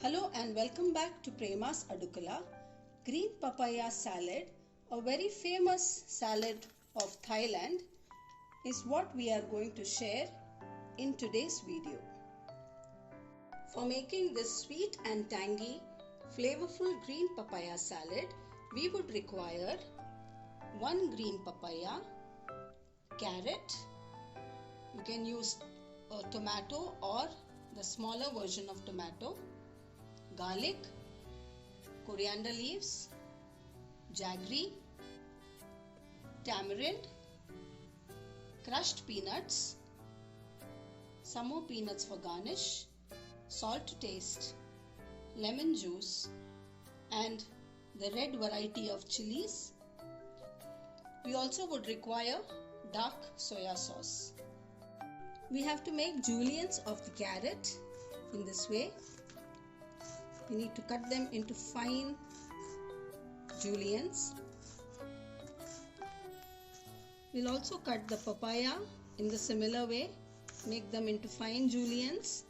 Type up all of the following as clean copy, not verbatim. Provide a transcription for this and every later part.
Hello and welcome back to Prema's Adukala. Green papaya salad, a very famous salad of Thailand, is what we are going to share in today's video. For making this sweet and tangy, flavorful green papaya salad, we would require 1 green papaya, carrot, you can use a tomato or the smaller version of tomato, garlic, coriander leaves, jaggery, tamarind, crushed peanuts, some more peanuts for garnish, salt to taste, lemon juice, and the red variety of chilies. We also would require dark soya sauce. We have to make juliens of the carrot in this way. We need to cut them into fine juliens. We'll also cut the papaya in the similar way, make them into fine juliens.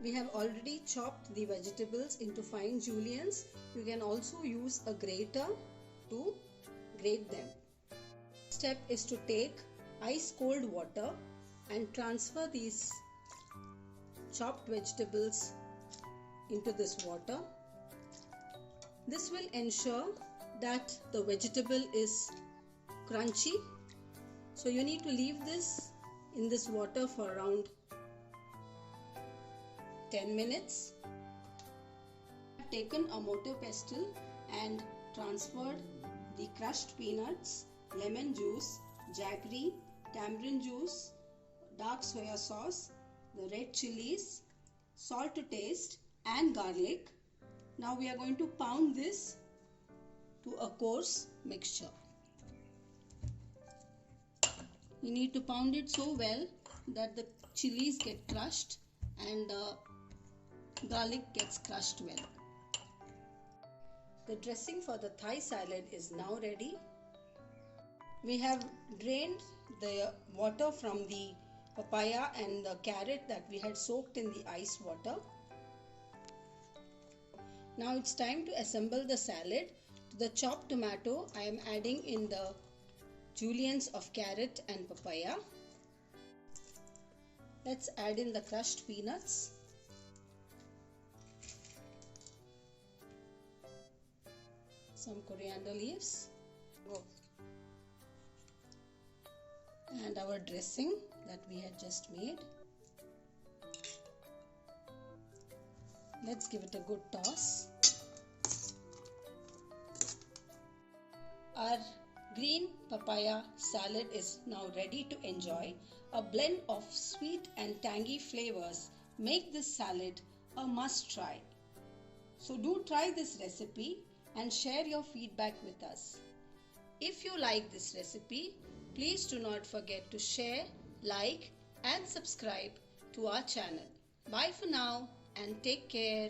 We have already chopped the vegetables into fine juliens. You can also use a grater to grate them. Step is to take ice cold water and transfer these chopped vegetables into this water. This will ensure that the vegetable is crunchy. So you need to leave this in this water for around 10 minutes. I have taken a mortar pestle and transferred the crushed peanuts, lemon juice, jaggery, tamarind juice, dark soya sauce, the red chilies, salt to taste and garlic. Now we are going to pound this to a coarse mixture. You need to pound it so well that the chilies get crushed and the garlic gets crushed well. The dressing for the Thai salad is now ready. We have drained the water from the papaya and the carrot that we had soaked in the ice water. Now it's time to assemble the salad. To the chopped tomato, I am adding in the juliens of carrot and papaya. Let's add in the crushed peanuts. Some coriander leaves. And our dressing that we had just made. Let's give it a good toss. Our green papaya salad is now ready to enjoy. A blend of sweet and tangy flavors make this salad a must try. So do try this recipe and share your feedback with us. If you like this recipe, please do not forget to share, like and subscribe to our channel. Bye for now and take care.